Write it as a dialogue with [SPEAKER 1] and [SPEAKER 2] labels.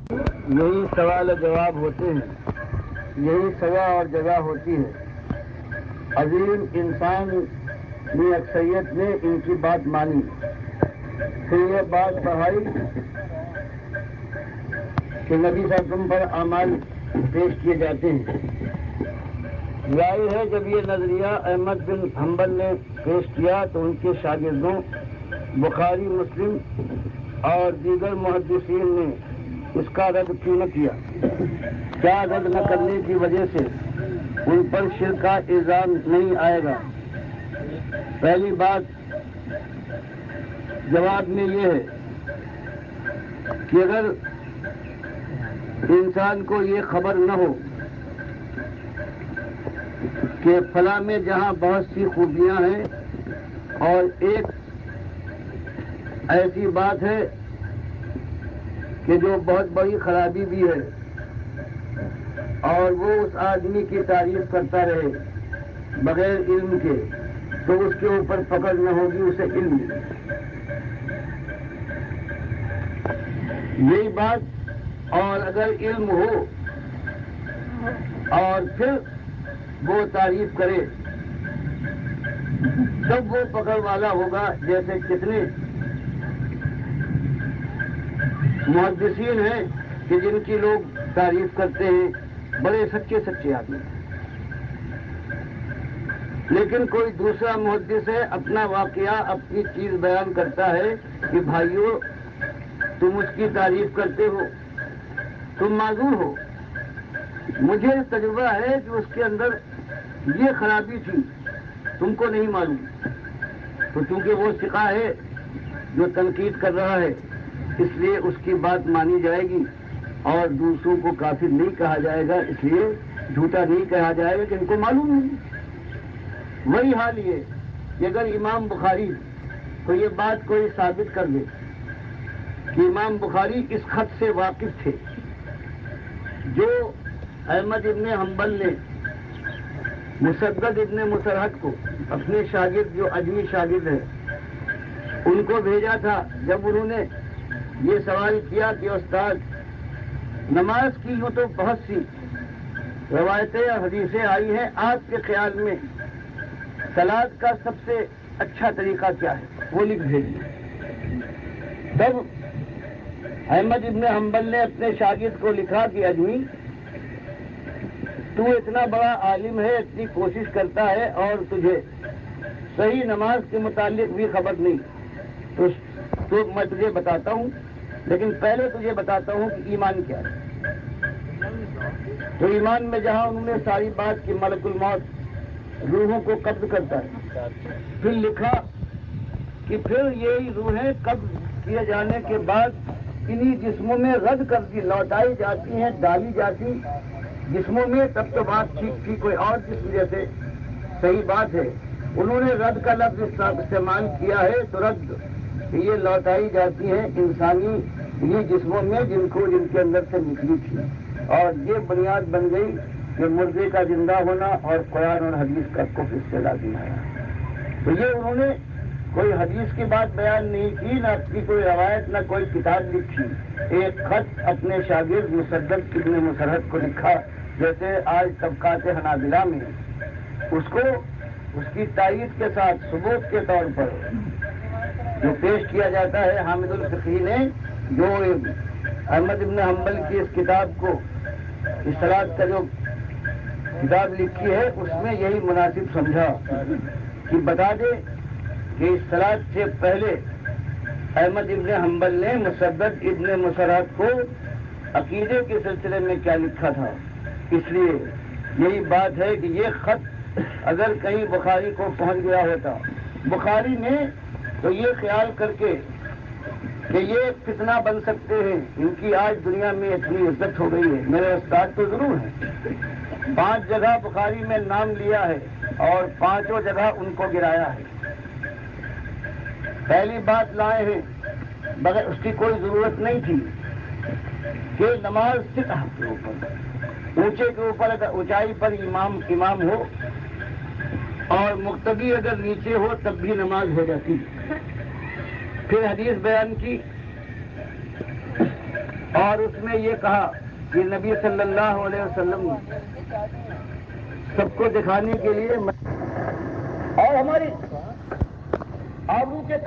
[SPEAKER 1] یہی سوال و جواب ہوتے ہیں، یہی سزا اور جگہ ہوتی ہے۔ عظیم انسان کی اکثریت نے ان کی بات مانی، پھر یہ بات بڑھائی کہ نبی صلی اللہ علیہ وسلم پر اعمال پیش کیے جاتے ہیں۔ ظاہر ہے جب یہ نظریہ احمد بن حنبل نے پیش کیا تو ان کے شاگردوں بخاری، مسلم اور دیگر محدثین نے اس کا رد کیوں نہ کیا؟ کیا رد نہ کرنے کی وجہ سے ان پر شرک کا الزام نہیں آئے گا؟ پہلی بات جواب میں یہ ہے کہ اگر انسان کو یہ خبر نہ ہو کہ فلاں میں جہاں بہت سی خوبیاں ہیں اور ایک ایسی بات ہے کہ جو بہت بڑی خرابی بھی ہے، اور وہ اس آدمی کی تعریف کرتا رہے بغیر علم کے، تو اس کے اوپر پکڑ نہ ہوگی، اسے علم نہیں۔ یہی بات، اور اگر علم ہو اور پھر وہ تعریف کرے تب وہ پکڑ والا ہوگا۔ جیسے کتنے محدثین ہیں کہ جن کی لوگ تعریف کرتے ہیں، بڑے سچے سچے آدمی ہیں، لیکن کوئی دوسرا محدث ہے، اپنا واقعہ، اپنی چیز بیان کرتا ہے کہ بھائیو تم اس کی تعریف کرتے ہو، تم معذور ہو، مجھے تجربہ ہے کہ اس کے اندر یہ خرابی تھی، تم کو نہیں معلوم۔ تو چونکہ وہ ثقہ ہے جو تنقید کر رہا ہے، اس لیے اس کی بات مانی جائے گی اور دوسروں کو کافر نہیں کہا جائے گا، اس لیے جھوٹا نہیں کہا جائے گا کہ ان کو معلوم نہیں۔ وہی حال یہ کہ اگر امام بخاری کو یہ بات کوئی ثابت کر دے کہ امام بخاری اس خط سے واقف تھے جو احمد ابن حنبل نے مسدد ابن مسرحد کو، اپنے شاگرد جو اجمی شاگرد ہیں، ان کو بھیجا تھا، جب انہوں نے یہ سوال کیا کہ استاد نماز کی یوں تو بہت سی روایتیں اور حدیثیں آئی ہیں، آپ کے خیال میں صلاۃ کا سب سے اچھا طریقہ کیا ہے؟ وہ لکھ بھیجیے۔ تب احمد ابن حنبل نے اپنے شاگرد کو لکھا کہ اجمی، تو اتنا بڑا عالم ہے، اتنی کوشش کرتا ہے اور تجھے صحیح نماز کے متعلق بھی خبر نہیں، تو میں تجھے بتاتا ہوں، لیکن پہلے تجھے بتاتا ہوں کہ ایمان کیا ہے۔ تو ایمان میں جہاں انہوں نے ساری بات کی ملک الموت روحوں کو قبض کرتا ہے، پھر لکھا کہ پھر یہی روحیں قبض کیے جانے کے بعد انہی جسموں میں رد کر دی، لوٹائی جاتی ہیں، ڈالی جاتی جسموں میں، تب تو بات ٹھیک تھی، کوئی اور جسم جیسے صحیح بات ہے۔ انہوں نے رد کا لفظ استعمال کیا ہے، تو رد یہ لوٹائی جاتی ہیں انسانی یہ جسموں میں جن کے اندر سے نکلی تھی، اور یہ بنیاد بن گئی کہ مردے کا زندہ ہونا اور قرآن اور حدیث کا کفر اس سے لازم آیا۔ تو یہ انہوں نے کوئی حدیث کی بات بیان نہیں کی، نہ اپنی کوئی روایت، نہ کوئی کتاب لکھی، ایک خط اپنے شاگرد مسدد ابن مسرحد کو لکھا، جیسے آج طبقات حنابلہ میں اس کو اس کی تائید کے ساتھ ثبوت کے طور پر جو پیش کیا جاتا ہے۔ حامد الفقی نے جو احمد ابن حنبل کی اس کتاب کو، اصطلاحات کا جو کتاب لکھی ہے، اس میں یہی مناسب سمجھا کہ بتا دے کہ اصطلاحات سے پہلے احمد ابن حنبل نے مسدد ابن مسرحد کو عقیدے کے سلسلے میں کیا لکھا تھا۔ اس لیے یہی بات ہے کہ یہ خط اگر کہیں بخاری کو پہنچ گیا ہوتا، بخاری نے تو یہ خیال کر کے کہ یہ فتنہ بن سکتے ہیں، ان کی آج دنیا میں اتنی عزت ہو گئی ہے، میرے استاد تو ضرور ہیں، 5 جگہ بخاری میں نام لیا ہے اور 5 جگہ ان کو گرایا ہے۔ پہلی بات لائے ہیں بغیر اس کی کوئی ضرورت نہیں تھی کہ نماز سطح کے اوپر، اونچے کے اوپر، اگر اونچائی پر امام ہو اور مقتدی اگر نیچے ہو تب بھی نماز ہو جاتی۔ پھر حدیث بیان کی اور اس میں یہ کہا کہ نبی صلی اللہ علیہ وسلم سب کو دکھانے کے لیے اور ہماری آبرو کے